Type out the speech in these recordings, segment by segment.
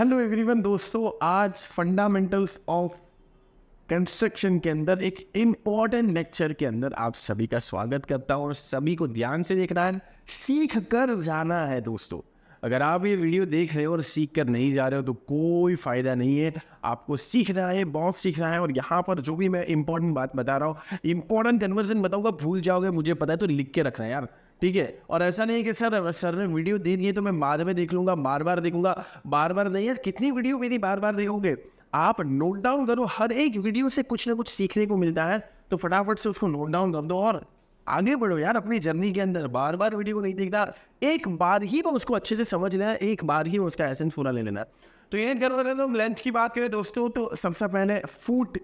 Hello everyone दोस्तों, आज fundamentals of construction के अंदर एक इम्पॉर्टेंट लेक्चर के अंदर आप सभी का स्वागत करता हूँ और सभी को ध्यान से देखना है, सीख कर जाना है दोस्तों। अगर आप ये वीडियो देख रहे हो और सीख कर नहीं जा रहे हो तो कोई फ़ायदा नहीं है। आपको सीखना है, बहुत सीखना है। और यहाँ पर जो भी मैं इंपॉर्टेंट बात बता रहा हूँ, इंपॉर्टेंट कन्वर्जन बताऊँगा, भूल जाओगे मुझे पता है, तो लिख के रखना है यार, ठीक है। और ऐसा नहीं है कि सर ने वीडियो दे दी है तो मैं बाद में देख लूँगा, बार बार देखूंगा। बार बार नहीं यार, कितनी वीडियो मेरी बार बार देखोगे? आप नोट डाउन करो, हर एक वीडियो से कुछ ना कुछ सीखने को मिलता है, तो फटाफट से उसको नोट डाउन कर दो और आगे बढ़ो यार अपनी जर्नी के अंदर। बार बार वीडियो को नहीं देखना, एक बार ही वो उसको अच्छे से समझ लेना, एक बार ही उसका एसेंस पूरा ले लेना। तो ये कर लेंथ की बात करें दोस्तों, तो सबसे पहले फुट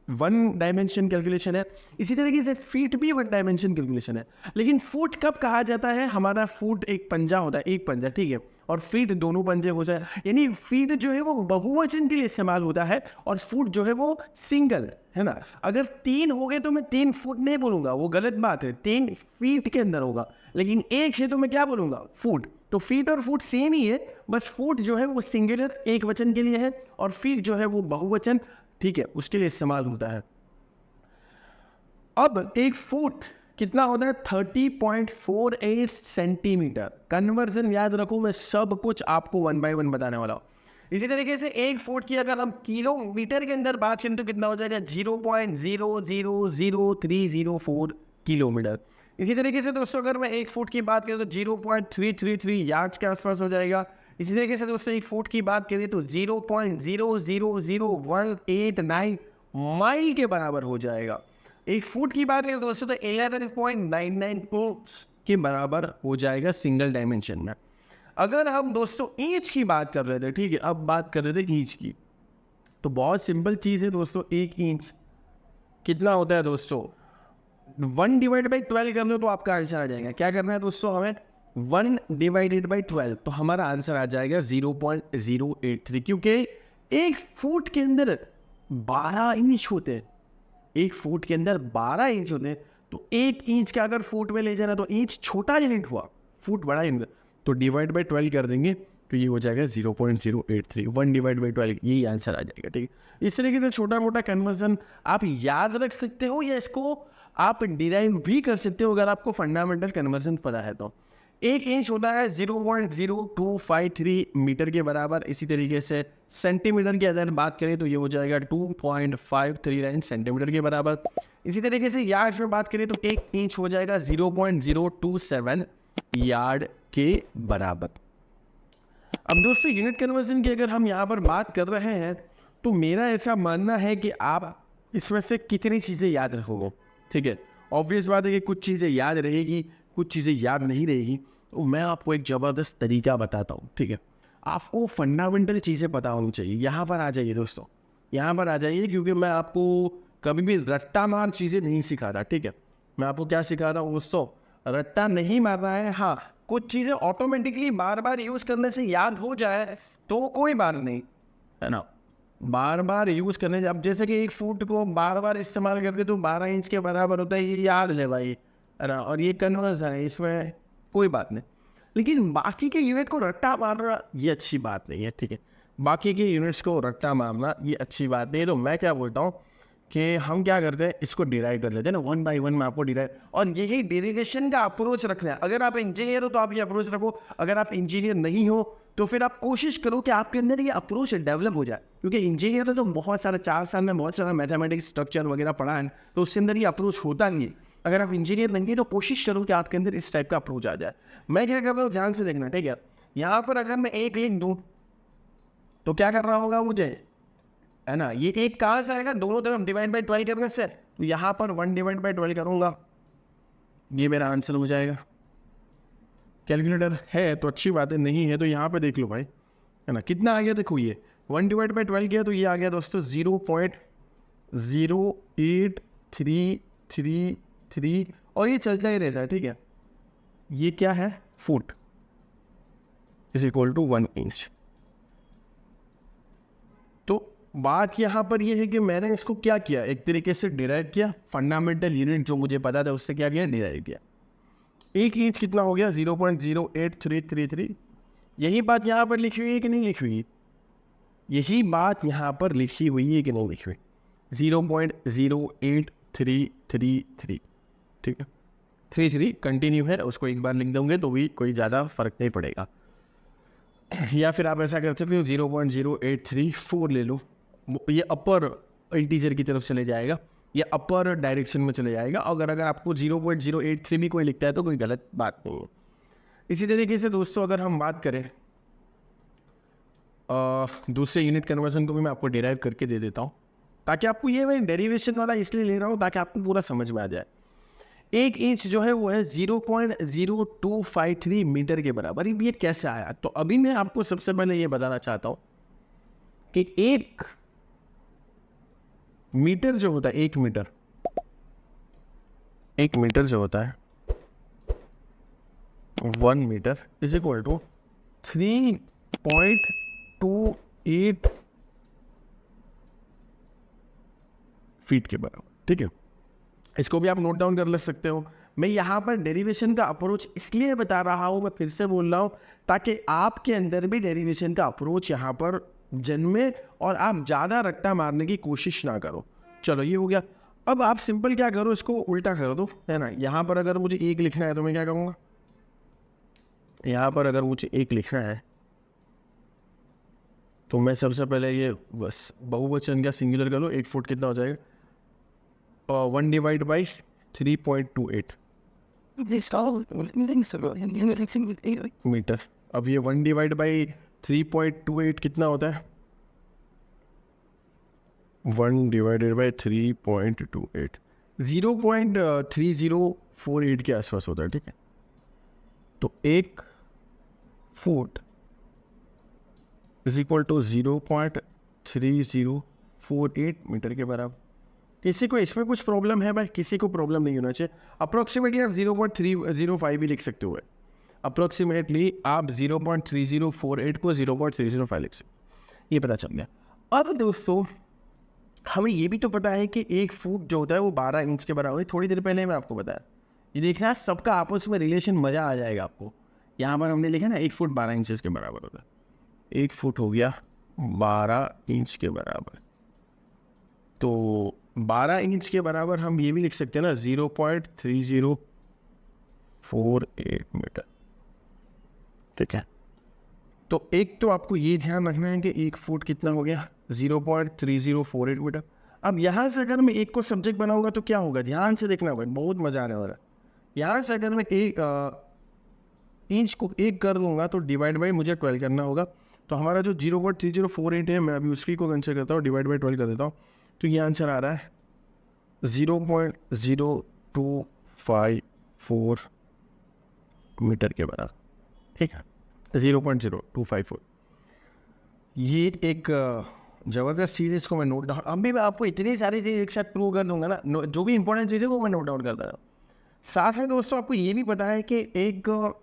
वन डायमेंशन कैलकुलेशन है, इसी तरीके से फीट भी वन डायमेंशन कैलकुलेशन है। लेकिन फुट कब कहा जाता है? हमारा फुट एक पंजा होता है, एक पंजा, ठीक है, और फीट दोनों पंजे हो जाए, यानी फीट जो है वो बहुवचन के लिए इस्तेमाल होता है और फुट जो है वो सिंगल है ना। अगर 3 हो गए तो मैं 3 फुट नहीं बोलूंगा, वो गलत बात है, 3 फीट के अंदर होगा। लेकिन एक है तो मैं क्या बोलूंगा? फुट। तो फीट और फुट सेम ही है, बस फुट जो है वो सिंगुलर एक वचन के लिए है और फीट जो है वो बहुवचन, ठीक है, उसके लिए इस्तेमाल होता है। अब एक फुट कितना होता है? 30.48 सेंटीमीटर। कन्वर्जन याद रखो, मैं सब कुछ आपको 1 बाय 1 बताने वाला हूँ। इसी तरीके से एक फुट की अगर हम किलोमीटर के अंदर बात करें तो कितना हो जाएगा? 0.0000304 किलोमीटर। इसी तरीके से दोस्तों अगर मैं एक फुट की बात करूँ तो 0.333 यार्ड्स के आसपास हो जाएगा। इसी तरीके से दोस्तों एक फुट की बात करें तो 0.0000189 माइल के बराबर हो जाएगा। एक फुट की बात करें दोस्तों तो 11.99 इंच के बराबर हो जाएगा सिंगल डायमेंशन में। अगर हम दोस्तों इंच की बात कर रहे थे, ठीक है, अब बात कर रहे थे इंच की, तो बहुत सिंपल चीज़ है दोस्तों। एक इंच कितना होता है दोस्तों? 1/12 कर लो तो आपका आंसर आ जाएगा। क्या करना है दोस्तों हमें? 1/12, तो हमारा आंसर आ जाएगा 0.083, क्योंकि एक फुट के अंदर 12 इंच होते हैं। एक फुट के अंदर 12 इंच होते हैं, तो एक इंच का अगर फुट में ले जाना तो इंच छोटा यूनिट हुआ, फुट बड़ा यूनिट, तो /12 कर देंगे तो ये हो जाएगा 0.083। 1/12 यही आंसर आ जाएगा, ठीक है। इस तरीके से छोटा मोटा कन्वर्जन आप याद रख सकते हो या इसको आप डिराइव भी कर सकते हो अगर आपको फंडामेंटल कन्वर्जन पता है तो। एक इंच होता है 0.0253 मीटर के बराबर। इसी तरीके से सेंटीमीटर की अगर बात करें तो ये हो जाएगा 2.539 सेंटीमीटर के बराबर। इसी तरीके से यार्ड में बात करें तो एक इंच हो जाएगा 0.027 यार्ड के बराबर। अब दोस्तों यूनिट कन्वर्जन की अगर हम यहाँ पर बात कर रहे हैं तो मेरा ऐसा मानना है कि आप इसमें से कितनी चीज़ें याद रखोगे, ठीक है। ऑब्वियस बात है कि कुछ चीज़ें याद रहेगी, कुछ चीज़ें याद नहीं रहेगी। तो मैं आपको एक ज़बरदस्त तरीका बताता हूँ, ठीक है। आपको फंडामेंटल चीज़ें पता होनी चाहिए। यहाँ पर आ जाइए दोस्तों, यहाँ पर आ जाइए, क्योंकि मैं आपको कभी भी रट्टा मार चीज़ें नहीं सिखाता, ठीक है। मैं आपको क्या सिखाता हूँ दोस्तों? रट्टा नहीं मार रहा है। हाँ, कुछ चीज़ें ऑटोमेटिकली बार बार यूज़ करने से याद हो जाए तो कोई बात नहीं, है ना। बार बार यूज़ करने, अब जैसे कि एक फुट को बार बार इस्तेमाल करके तो 12 इंच के बराबर होता है, ये याद है भाई, है ना। और ये कन्वर्जन है, इसमें कोई बात नहीं। लेकिन बाकी के यूनिट को रट्टा मारना ये अच्छी बात नहीं है, ठीक है। बाकी के यूनिट्स को रट्टा मारना ये अच्छी बात नहीं है। तो मैं क्या बोलता हूँ कि हम क्या करते हैं, इसको डिराइव कर लेते हैं ना, 1 बाय 1 में आपको डिराइव, और यही डेरिवेशन का अप्रोच रखना है। अगर आप इंजीनियर हो तो आप ये अप्रोच रखो, अगर आप इंजीनियर नहीं हो तो फिर आप कोशिश करो कि आपके अंदर ये अप्रोच डेवलप हो जाए, क्योंकि इंजीनियर तो बहुत सारा 4 साल में बहुत सारा मैथमेटिक्स स्ट्रक्चर वगैरह पढ़ा है, तो उसके अंदर ये अप्रोच होता नहीं है। अगर आप इंजीनियर नहीं है तो कोशिश करो कि आपके अंदर इस टाइप का अप्रोच आ जाए। मैं क्या कर रहा हूँ, ध्यान से देखना, ठीक है। यहाँ पर अगर मैं एक लिख दूँ तो क्या कर रहा होगा मुझे, है ना, ये एक कहाँ से आएगा? दोनों तरफ /12 करने से। तो यहाँ पर 1/12 करूँगा, ये मेरा आंसर हो जाएगा। कैलकुलेटर है तो अच्छी बात है, नहीं है तो यहाँ पे देख लो भाई, है ना, कितना आ गया देखो। ये 1/12 किया तो ये आ गया दोस्तों 0.08333, और ये चलता ही रहता है, ठीक है। ये क्या है? Foot is equal to 1 inch. तो बात यहाँ पर ये है कि मैंने इसको क्या किया, एक तरीके से डिराइव किया, फंडामेंटल यूनिट जो मुझे पता था उससे क्या किया, डिराइव किया। एक इंच कितना हो गया? 0.08333। यही बात यहाँ पर लिखी हुई है कि नहीं लिखी हुई? यही बात यहाँ पर लिखी हुई है कि नहीं लिखी हुई, 0.08333, ठीक है, 33 कंटिन्यू है, उसको एक बार लिख दोगे तो भी कोई ज़्यादा फर्क नहीं पड़ेगा। या फिर आप ऐसा कर सकते हो 0.0834 ले लो, ये अपर इंटीजर की तरफ चले जाएगा, ये अपर डायरेक्शन में चले जाएगा। अगर आपको 0.083 भी कोई लिखता है तो कोई गलत बात नहीं है। इसी तरीके से दोस्तों अगर हम बात करें दूसरे यूनिट कन्वर्जन को भी मैं आपको डिराइव करके दे देता हूँ, ताकि आपको ये मैं डेरिवेशन वाला इसलिए ले रहा हूँ ताकि आपको पूरा समझ में आ जाए। 1 इंच जो है वो है 0.0253 मीटर के बराबर। ये कैसे आया? तो अभी मैं आपको सबसे पहले ये बताना चाहता हूँ कि 1 मीटर जो होता है, 1 मीटर जो होता है, 1 metre is equal to 3.28 feet के बराबर, ठीक है। इसको भी आप नोट डाउन कर ले सकते हो। मैं यहाँ पर डेरिवेशन का अप्रोच इसलिए बता रहा हूँ, मैं फिर से बोल रहा हूँ, ताकि आपके अंदर भी डेरिवेशन का अप्रोच यहाँ पर जन्मे और आप ज़्यादा रट्टा मारने की कोशिश ना करो। चलो ये हो गया। अब आप सिंपल क्या करो, इसको उल्टा कर दो, है ना। यहाँ पर अगर मुझे 1 लिखना है तो मैं क्या करूँगा, यहाँ पर अगर मुझे 1 लिखना है तो मैं सबसे पहले ये बस बहुवचन का सिंगुलर कर लो। 1 फुट कितना हो जाएगा, 1 डिवाइड बाई 3.28 मीटर। अब ये 1 डिवाइड बाई 3.28 कितना होता है, 1 डिवाइडेड बाई 3.28 0.3048 के आसपास होता है, ठीक है। तो 1 foot is equal to 0.3048 metre के बराबर। किसी को इसमें कुछ प्रॉब्लम है भाई? किसी को प्रॉब्लम नहीं होना चाहिए। अप्रोक्सीमेटली आप 0.305 भी लिख सकते हो। अप्रोक्सीमेटली आप 0.3048 को 0.305 लिख सकते हो, ये पता चल गया। अब दोस्तों हमें ये भी तो पता है कि 1 फुट जो होता है वो 12 इंच के बराबर है। थोड़ी देर पहले मैं आपको बताया, ये देखना सबका आपस में रिलेशन, मज़ा आ जाएगा आपको। यहाँ पर हमने लिखा ना 1 फुट 12 इंचेस के बराबर होता है। 1 फुट हो गया 12 इंच के बराबर, तो 12 इंच के बराबर हम ये भी लिख सकते हैं ना 0.3048 मीटर, ठीक है। तो एक तो आपको ये ध्यान रखना है कि 1 फुट कितना हो गया, 0.3048 मीटर। अब यहाँ से अगर मैं 1 को सब्जेक्ट बनाऊंगा तो क्या होगा, ध्यान से देखना भाई, बहुत मजा आने वाला है। यहाँ से अगर मैं 1 इंच को 1 कर दूंगा तो डिवाइड बाई मुझे 12 करना होगा। तो हमारा जो 0.3048 है, मैं अभी उसकी को कंसिडर करता हूँ, डिवाइड बाई 12 कर देता हूँ, तो ये आंसर आ रहा है 0.0254 मीटर के बराबर, ठीक है। 0.0254। ये एक ज़बरदस्त चीज़ है, इसको मैं नोट डाउन, अभी मैं आपको इतनी सारी चीज़ एक साथ प्रूव कर दूंगा ना, जो भी इंपॉर्टेंट चीज़ है वो मैं नोट डाउन करता हूँ। साथ में दोस्तों आपको ये भी पता है कि 1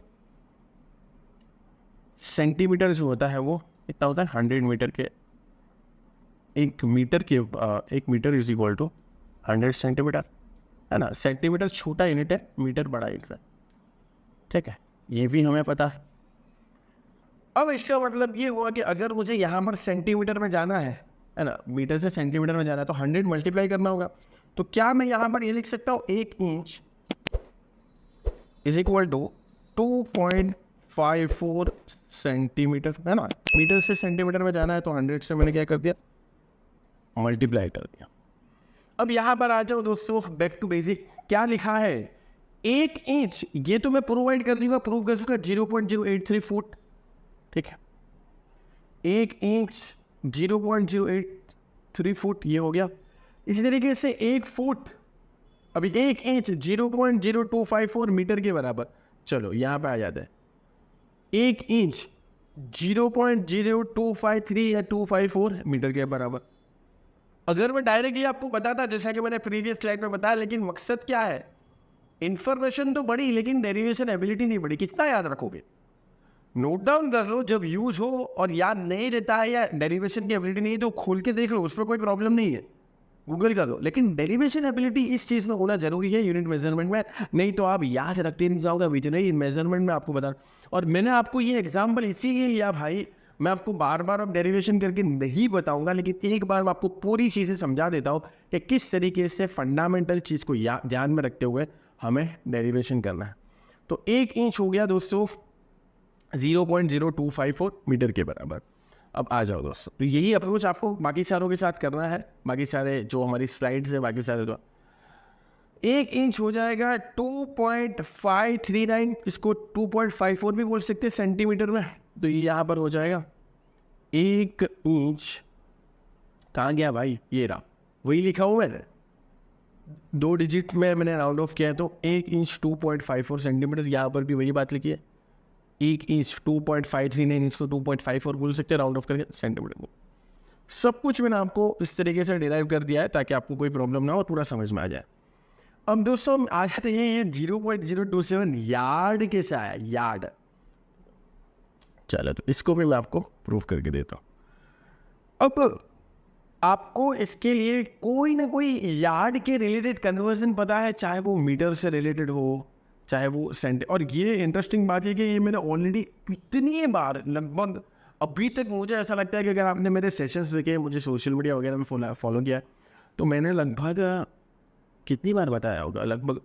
सेंटीमीटर जो होता है वो कितना होता है, 100 मीटर के, 1 metre is equal to 100 centimetre, है ना। सेंटीमीटर छोटा यूनिट है, मीटर बड़ा यूनिट है, ठीक है, ये भी हमें पता है। अब इसका मतलब ये हुआ कि अगर मुझे यहाँ पर सेंटीमीटर में जाना है ना, मीटर से सेंटीमीटर में जाना है तो 100 मल्टीप्लाई करना होगा। तो क्या मैं यहाँ पर ये लिख सकता हूँ 1 inch is equal to 2.54 centimetre, है ना। मीटर से सेंटीमीटर में जाना है तो 100 से मैंने क्या कर दिया, मल्टीप्लाई कर दिया। अब यहाँ पर आ जाओ दोस्तों, बैक टू बेसिक। क्या लिखा है, 1 इंच, ये तो मैं प्रूव कर दूंगा 0.083 फुट, ठीक है। 1 इंच 0.083 फुट, ये हो गया। इसी तरीके से 1 फुट, अभी 1 इंच 0.0254 मीटर के बराबर। चलो यहाँ पे आ जाता है 1 इंच 0.0253 या 254 मीटर के बराबर। अगर मैं डायरेक्टली आपको बताता जैसा कि मैंने प्रीवियस स्लाइड में बताया, लेकिन मकसद क्या है, इन्फॉर्मेशन तो बढ़ी लेकिन डेरिवेशन एबिलिटी नहीं बढ़ी। कितना याद रखोगे, नोट डाउन कर लो, जब यूज हो और याद नहीं रहता है या डेरिवेशन की एबिलिटी नहीं है तो खोल के देख लो, उस पर कोई प्रॉब्लम नहीं है, गूगल कर लो। लेकिन डेरिवेशन एबिलिटी इस चीज़ में होना जरूरी है यूनिट मेजरमेंट में, नहीं तो आप याद रखते नहीं जाओगे। अभी तो नहीं, मेजरमेंट में आपको बता। और मैंने आपको ये एग्जाम्पल इसीलिए लिया भाई, मैं आपको बार बार अब डेरिवेशन करके नहीं बताऊंगा, लेकिन एक बार मैं आपको पूरी चीज़ें समझा देता हूँ कि किस तरीके से फंडामेंटल चीज़ को ध्यान में रखते हुए हमें डेरिवेशन करना है। तो 1 इंच हो गया दोस्तों 0.0254 मीटर के बराबर। अब आ जाओ दोस्तों, तो यही अप्रोच आपको बाकी सारों के साथ करना है, बाकी सारे जो हमारी स्लाइड्स है बाकी सारे। तो 1 इंच हो जाएगा 2.539, इसको 2.54 भी बोल सकते हैं सेंटीमीटर में। तो ये यहाँ पर हो जाएगा 1 इंच, कहाँ गया भाई, ये रहा, वही लिखा हुआ मैंने, 2 डिजिट में मैंने राउंड ऑफ किया है। तो 1 इंच 2.54 सेंटीमीटर, यहाँ पर भी वही बात लिखी है, 1 इंच 2.539, इसको 2.54 बोल सकते हैं राउंड ऑफ करके सेंटीमीटर में। सब कुछ मैंने आपको इस तरीके से डिराइव कर दिया है ताकि आपको कोई प्रॉब्लम ना हो, पूरा समझ में आ जाए। अब दोस्तों हम आ जाते हैं ये 0.027 यार्ड कैसे आया, यार्ड। चलो तो इसको भी मैं आपको प्रूफ करके देता हूँ। अब आपको इसके लिए कोई ना कोई यार्ड के रिलेटेड कन्वर्जन पता है, चाहे वो मीटर से रिलेटेड हो, चाहे वो सेंट। और ये इंटरेस्टिंग बात है कि ये मैंने ऑलरेडी कितनी बार, लगभग अभी तक मुझे ऐसा लगता है कि अगर आपने मेरे सेशंस देखे, मुझे सोशल मीडिया वगैरह में फॉलो किया, तो मैंने लगभग कितनी बार बताया होगा, लगभग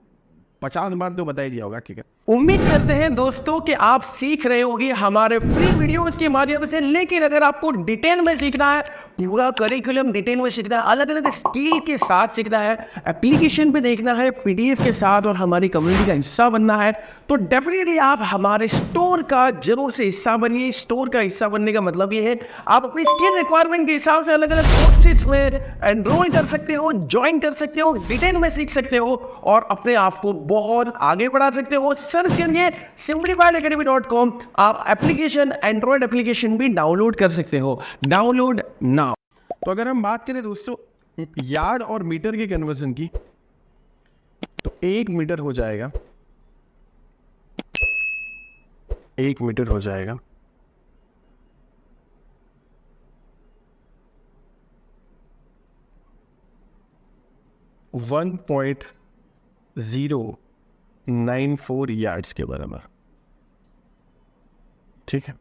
50 बार तो बता ही दिया होगा। ठीक है, उम्मीद करते हैं दोस्तों कि आप सीख रहे होंगे हमारे फ्री वीडियोस के माध्यम से। लेकिन अगर आपको डिटेल में सीखना है, पूरा करिकुलम डिटेल में सीखना है, अलग अलग स्किल के साथ सीखना है, एप्लीकेशन पे देखना है, पीडीएफ के साथ, और हमारी कम्युनिटी का हिस्सा बनना है, तो डेफिनेटली आप हमारे स्टोर का जरूर से हिस्सा बनिए। स्टोर का हिस्सा बनने का मतलब ये है आप अपनी स्किल रिक्वायरमेंट के हिसाब से अलग अलग कोर्सेज में एनरोल कर सकते हो, ज्वाइन कर सकते हो, डिटेल में सीख सकते हो और अपने आप को बहुत आगे बढ़ा सकते हो। सर्च करिए simplifiedacademy.com। आप एप्लीकेशन, एंड्रॉइड एप्लीकेशन भी डाउनलोड कर सकते हो, डाउनलोड नाउ। तो अगर हम बात करें दोस्तों यार्ड और मीटर के कन्वर्जन की, तो 1 मीटर हो जाएगा, 1 मीटर हो जाएगा 1.094 यार्ड्स के बराबर। ठीक है,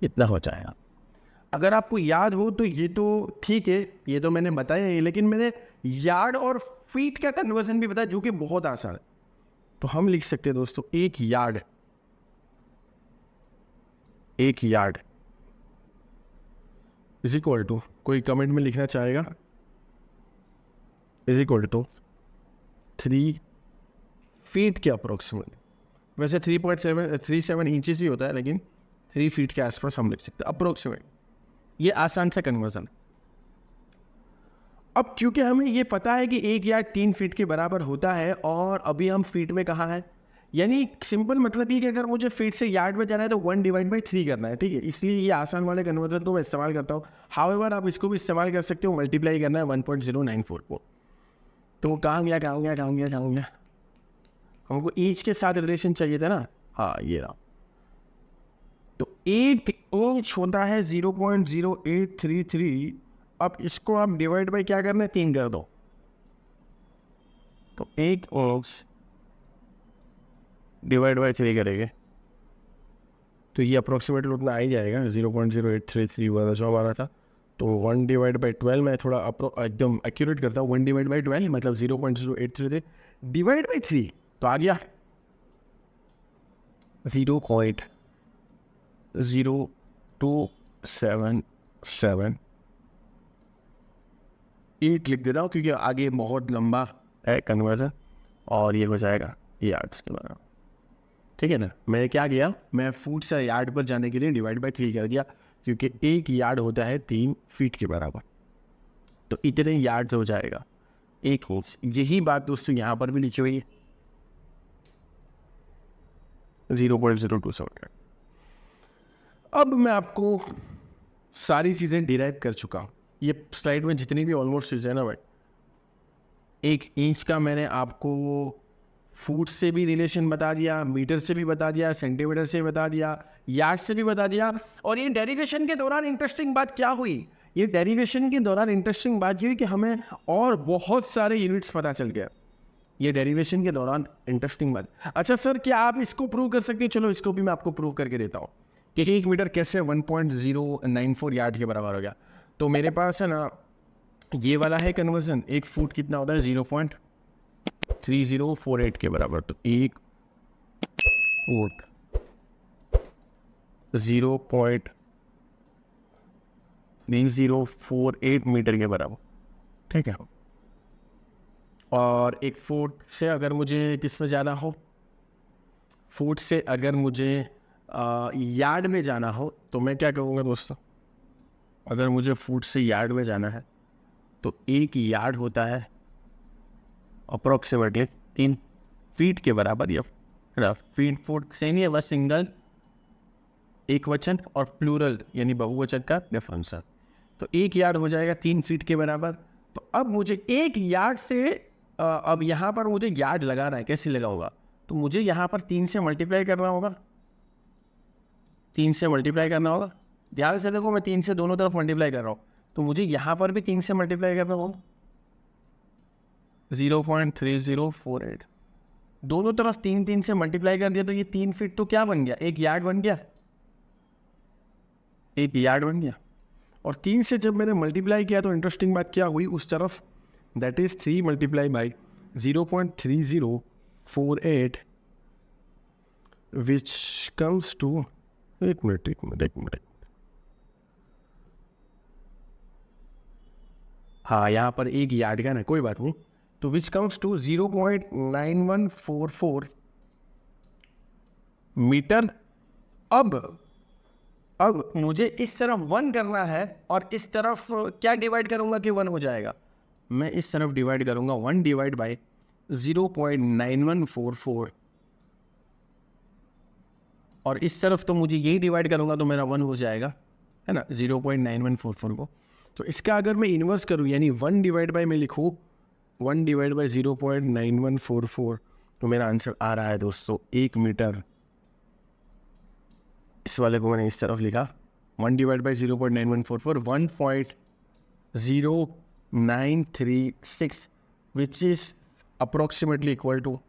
इतना हो जाएगा। अगर आपको याद हो तो ये तो ठीक है, ये तो मैंने बताया है, लेकिन मैंने यार्ड और फीट का कन्वर्जन भी बताया, जो कि बहुत आसान है। तो हम लिख सकते हैं दोस्तों 1 yard, 1 yard is equal to, कोई कमेंट में लिखना चाहेगा, इज इक्वल टू 3 फीट के अप्रोक्सीमेट। वैसे 3.37 इंचेस ही होता है, लेकिन 3 फीट के आसपास हम लिख सकते हैं अप्रोक्सीमेट। ये आसान सा कन्वर्जन। अब क्योंकि हमें ये पता है कि 1 यार्ड 3 फीट के बराबर होता है, और अभी हम फीट में कहाँ हैं, यानी सिंपल मतलब ये कि अगर मुझे फीट से यार्ड में जाना है तो 1/3 करना है। ठीक है, इसलिए ये आसान वाले कन्वर्जन को मैं इस्तेमाल करता हूँ। हाउएवर आप इसको भी इस्तेमाल कर सकते हो, मल्टीप्लाई करना है 1.094 को। तो कहाँ गया, हमको इंच के साथ रिलेशन चाहिए था ना, हाँ ये रहा। तो 8 इंच होता है 0.0833। अब इसको आप डिवाइड बाई क्या करना है, 3 कर दो। तो 1 इंच डिवाइड बाई 3 करेंगे तो ये अप्रोक्सीमेटली उतना आ ही जाएगा, 0.0833 वाला जो हमारा था। तो 1/12 मैं थोड़ा एकदम एक्यूरेट करता हूँ, 1/12 मतलब 0.0833 डिवाइड बाई 3, तो आ गया 0.0278 लिख देता हूँ, क्योंकि आगे बहुत लंबा है कन्वर्जन, और ये हो जाएगा यार्ड्स के बराबर। ठीक है ना, मैं क्या किया, मैं फुट से यार्ड पर जाने के लिए डिवाइड बाई 3 कर दिया, क्योंकि 1 यार्ड होता है 3 फीट के बराबर। तो इतने यार्ड्स हो जाएगा 1 इंच। यही बात दोस्तों यहाँ पर भी लिखी हुई है, 0.027। अब मैं आपको सारी चीज़ें डिराइव कर चुका हूँ। ये स्लाइड में जितनी भी ऑलमोस्ट चीज़ें है ना भाई, 1 इंच का मैंने आपको फुट से भी रिलेशन बता दिया, मीटर से भी बता दिया, सेंटीमीटर से भी बता दिया, यार्ड से भी बता दिया। और ये डेरिवेशन के दौरान इंटरेस्टिंग बात क्या हुई, ये डेरिवेशन के दौरान इंटरेस्टिंग बात ये हुई कि हमें और बहुत सारे यूनिट्स पता चल गया। ये डेरिवेशन के दौरान इंटरेस्टिंग बात। अच्छा सर, क्या आप इसको प्रूव कर सकते हैं? चलो इसको भी मैं आपको प्रूव करके देता हूँ। कि 1 मीटर कैसे 1.094 यार्ड के बराबर हो गया। तो मेरे पास है ना ये वाला है कन्वर्जन, 1 फुट कितना होता है 0.3048 के बराबर। तो 1 फुट 0.3048 मीटर के बराबर, ठीक है। और 1 फुट से अगर मुझे किस में जाना हो, फुट से अगर मुझे यार्ड में जाना हो तो मैं क्या करूँगा दोस्तों, अगर मुझे फुट से यार्ड में जाना है तो 1 यार्ड होता है अप्रोक्सीमेटली 3 फीट के बराबर, या फीट फुट सेम ही है, बस सिंगल एक वचन और प्लूरल यानी बहुवचन का डिफरेंस है। तो 1 यार्ड हो जाएगा 3 फीट के बराबर। तो अब मुझे 1 यार्ड से अब यहाँ पर मुझे यार्ड लगाना है, कैसे लगाऊंगा, तो मुझे यहाँ पर 3 से मल्टीप्लाई करना होगा, 3 से मल्टीप्लाई करना होगा। ध्यान से देखो, मैं 3 से दोनों तरफ मल्टीप्लाई कर रहा हूँ, तो मुझे यहाँ पर भी 3 से मल्टीप्लाई करना होगा, 0.3048 दोनों तरफ 3 से मल्टीप्लाई कर दिया। तो ये 3 फीट तो क्या बन गया, 1 यार्ड बन गया, 1 यार्ड बन गया। और 3 से जब मैंने मल्टीप्लाई किया तो इंटरेस्टिंग बात क्या हुई उस तरफ, that is 3 multiply by 0.3048 which comes to, एक मिनट, हाँ यहाँ पर 1 यार्ड का ना, कोई बात नहीं। तो विच कम्स टू 0.9144 मीटर। अब मुझे इस तरफ 1 करना है और इस तरफ क्या डिवाइड करूंगा कि 1 हो जाएगा, मैं इस तरफ डिवाइड करूंगा 1 डिवाइड बाई 0.9144 और इस तरफ तो मुझे यही डिवाइड करूंगा तो मेरा 1 हो जाएगा, है ना, 0.9144 को। तो इसका अगर मैं इन्वर्स करूं यानी 1 डिवाइड बाई मैं लिखूं 1 डिवाइड बाई 0.9144 तो मेरा आंसर आ रहा है दोस्तों 1 मीटर। इस वाले को मैंने इस तरफ लिखा 1 divide by 0.9144 1.0936 which is approximately equal to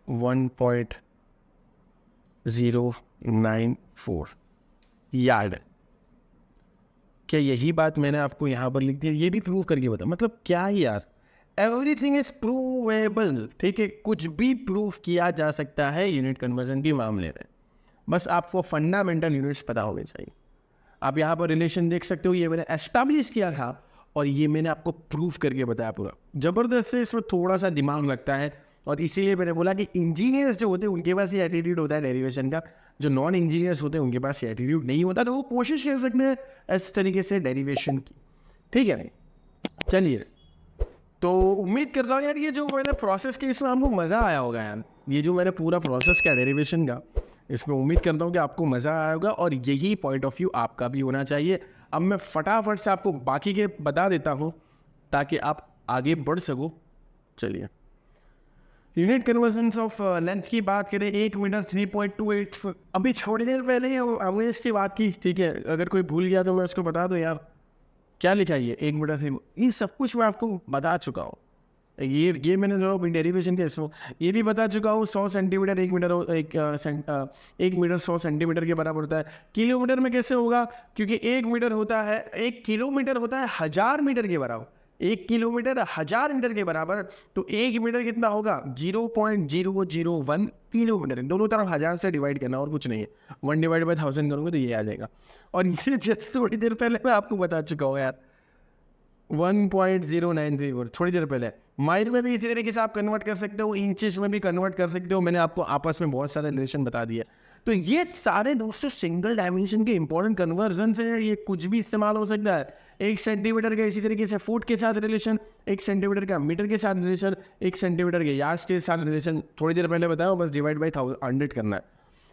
1.094 yard. क्या यही बात मैंने आपको यहाँ पर लिख दी, ये भी प्रूव करके बता, मतलब क्या है यार, एवरीथिंग इज प्रूवेबल, ठीक है, कुछ भी प्रूफ किया जा सकता है यूनिट कन्वर्जन के मामले में, बस आपको फंडामेंटल यूनिट्स पता होने चाहिए। आप यहाँ पर रिलेशन देख सकते हो, ये मैंने एस्टैब्लिश किया था और ये मैंने आपको प्रूफ करके बताया पूरा। ज़बरदस्त से इसमें थोड़ा सा दिमाग लगता है और इसीलिए मैंने बोला कि इंजीनियर्स जो होते हैं उनके पास ये एटीट्यूड होता है डेरिवेशन का, जो नॉन इंजीनियर्स होते हैं उनके पास ये एटीट्यूड नहीं होता, तो वो कोशिश कर सकते हैं इस तरीके से डेरिवेशन की, ठीक है। चलिए, तो उम्मीद करता हूँ यार ये जो मैंने प्रोसेस की इसमें आपको मज़ा आया होगा यार, ये जो मैंने पूरा प्रोसेस किया डेरिवेशन का, इसमें उम्मीद करता हूँ कि आपको मज़ा आया होगा और यही पॉइंट ऑफ व्यू आपका भी होना चाहिए। अब मैं फटाफट से आपको बाकी के बता देता हूँ ताकि आप आगे बढ़ सको। चलिए, यूनिट कन्वर्जन्स ऑफ लेंथ की बात करें, 1 मीटर 3.28, अभी थोड़ी देर पहले ही हमने इसकी बात की, ठीक है, अगर कोई भूल गया तो मैं उसको बता दूँ यार, क्या लिखा है ये 1 मीटर 3, ये सब कुछ मैं आपको बता चुका हूँ। ये मैंने जो डेरिवेशन के इसमें ये भी बता चुका हूँ। 100 सेंटीमीटर 1 मीटर 1 मीटर 100 सेंटीमीटर के बराबर होता है। किलोमीटर में कैसे होगा, क्योंकि 1 मीटर होता है, 1 किलोमीटर होता है 1000 मीटर के बराबर, 1 किलोमीटर 1000 मीटर के बराबर। तो 1 मीटर कितना होगा 0.001 किलोमीटर, दोनों तरफ 1000 से डिवाइड करना और कुछ नहीं है, 1 डिवाइड बाई 1000 करूँगा तो ये आ जाएगा। और ये जस्ट थोड़ी देर पहले मैं आपको बता चुका हूँ यार, 1.093 थोड़ी देर पहले। माइल में भी इसी तरीके से आप कन्वर्ट कर सकते हो, इंचेस में भी कन्वर्ट कर सकते हो, मैंने आपको आपस में बहुत सारे रिलेशन बता दिए। तो ये सारे दोस्तों सिंगल डायमेंशन के इंपॉर्टेंट कन्वर्जन है, ये कुछ भी इस्तेमाल हो सकता है। 1 सेंटीमीटर का इसी तरीके से फुट के साथ रिलेशन, 1 सेंटीमीटर का मीटर के साथ रिलेशन, 1 सेंटीमीटर के यार्ड्स के साथ रिलेशन, थोड़ी देर पहले बताया, बस डिवाइड बाई 100 करना है।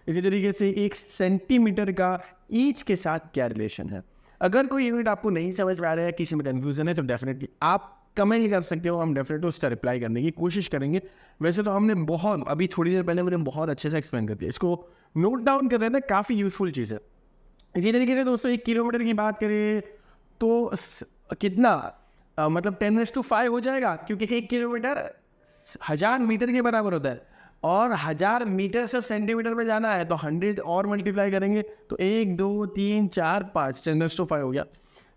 इसी तरीके से 1 सेंटीमीटर का ईच के साथ क्या रिलेशन है। अगर कोई यूनिट आपको नहीं समझ में आ रहा है, किसी में कन्फ्यूजन है, तो डेफिनेटली आप कमेंट कर सकते हो, हम डेफिनेटली उसका रिप्लाई करने की कोशिश करेंगे। वैसे तो हमने बहुत, अभी थोड़ी देर पहले मैंने बहुत अच्छे से एक्सप्लेन कर दिया, इसको नोट डाउन कर देना, काफ़ी यूजफुल चीज़ है। इसी तरीके से दोस्तों 1 किलोमीटर की बात करें तो कितना मतलब 10⁵ हो जाएगा, क्योंकि 1 किलोमीटर 1000 मीटर के बराबर होता है। और 1000 मीटर से सेंटीमीटर में जाना है तो 100 और मल्टीप्लाई करेंगे तो 1 2 3 4 5 10⁵ हो गया।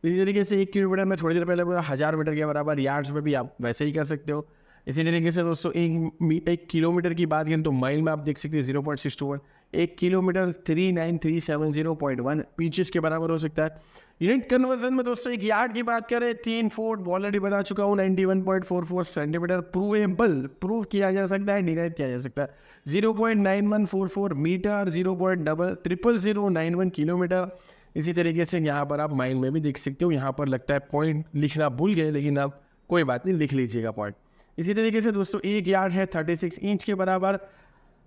इसी तरीके से 1 किलोमीटर में थोड़ी देर पहले बोला 1000 मीटर के बराबर, यार्ड्स में भी आप वैसे ही कर सकते हो। इसी तरीके से दोस्तों 1 किलोमीटर की बात करें तो माइल में आप देख सकते हैं 0.621, 1 किलोमीटर 39370.1 इंचेस के बराबर हो सकता है। यूनिट कन्वर्जन में दोस्तों एक यार्ड की बात करें 3 फुट, ऑलरेडी बता चुका हूँ 91.44 सेंटीमीटर, प्रूव किया जा सकता है, डिराइव किया जा सकता है। 0.9144 मीटर, 0.00091 किलोमीटर। इसी तरीके से यहाँ पर आप माइल में भी देख सकते हो। यहाँ पर लगता है पॉइंट लिखना भूल गए, लेकिन आप कोई बात नहीं, लिख लीजिएगा पॉइंट। इसी तरीके से दोस्तों एक यार्ड है 36 इंच के बराबर।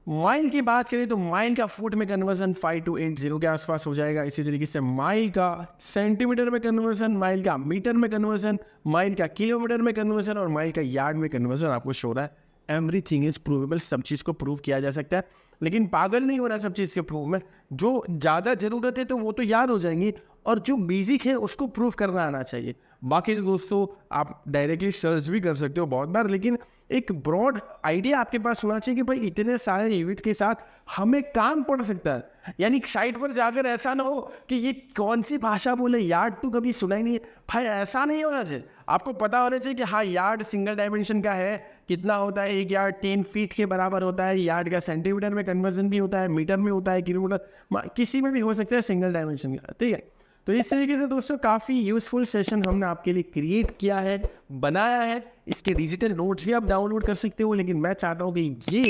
माइल की बात करें तो माइल का फुट में कन्वर्जन 5280 के आसपास हो जाएगा। इसी तरीके से माइल का सेंटीमीटर में कन्वर्जन, माइल का मीटर में कन्वर्जन, माइल का किलोमीटर में कन्वर्जन और माइल का यार्ड में कन्वर्जन आपको शो रहा है। एवरीथिंग इज प्रूवेबल, सब चीज़ को प्रूव किया जा सकता है, लेकिन पागल नहीं हो रहा सब चीज़ के प्रूव में। जो ज़्यादा ज़रूरत है तो वो तो याद हो जाएंगी, और जो बेसिक है उसको प्रूव करना आना चाहिए। बाकी तो दोस्तों आप डायरेक्टली सर्च भी कर सकते हो बहुत बार, लेकिन एक ब्रॉड आइडिया आपके पास होना चाहिए कि भाई इतने सारे यूनिट के साथ हमें काम पड़ सकता है। यानी साइट पर जाकर ऐसा ना हो कि ये कौन सी भाषा बोले, यार्ड तो कभी सुना ही नहीं है भाई, ऐसा नहीं होना चाहिए। आपको पता होना चाहिए कि हाँ यार्ड सिंगल डायमेंशन का है, कितना होता है, एक यार्ड 10 फीट के बराबर होता है। यार्ड का सेंटीमीटर में कन्वर्जन भी होता है, मीटर में होता है, किलोमीटर, किसी में भी हो सकता है सिंगल डायमेंशन का, ठीक है। तो इस तरीके से दोस्तों काफ़ी यूज़फुल सेशन हमने आपके लिए क्रिएट किया है, बनाया है। इसके डिजिटल नोट्स भी आप डाउनलोड कर सकते हो, लेकिन मैं चाहता हूँ कि ये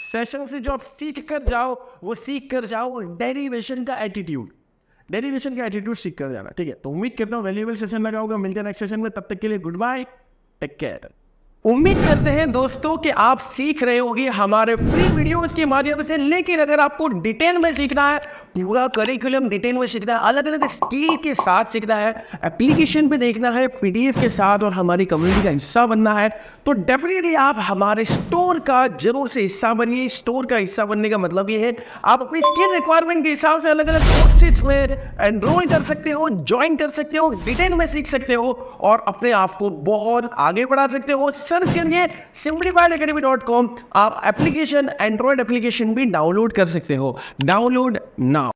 सेशन से जो आप सीख कर जाओ वो सीख कर जाओ डेरिवेशन का एटीट्यूड सीख कर जाना, ठीक है। तो उम्मीद करता हूँ वैल्यूएबल सेशन लगा होगा। मिलते हैं नेक्स्ट सेशन में, तब तक के लिए गुड बाय, टेक केयर। उम्मीद करते हैं दोस्तों कि आप सीख रहे होंगे हमारे फ्री वीडियोस के माध्यम से, लेकिन अगर आपको डिटेल में सीखना है, पूरा करिकुलम डिटेल में सीखना है, अलग अलग स्किल के साथ सीखना है, एप्लीकेशन पे देखना है, पीडीएफ के साथ, और हमारी कम्युनिटी का हिस्सा बनना है, तो डेफिनेटली आप हमारे स्टोर का जरूर से हिस्सा बनिए। स्टोर का हिस्सा बनने का मतलब ये है आप अपनी स्किल रिक्वायरमेंट के हिसाब से अलग अलग कोर्सेज में एनरोल कर सकते हो, ज्वाइन कर सकते हो, डिटेल में सीख सकते हो और अपने आप को बहुत आगे बढ़ा सकते हो। सर्च करिए simplifiedacademy.com। आप एप्लीकेशन, एंड्रॉइड एप्लीकेशन भी डाउनलोड कर सकते हो। Download now.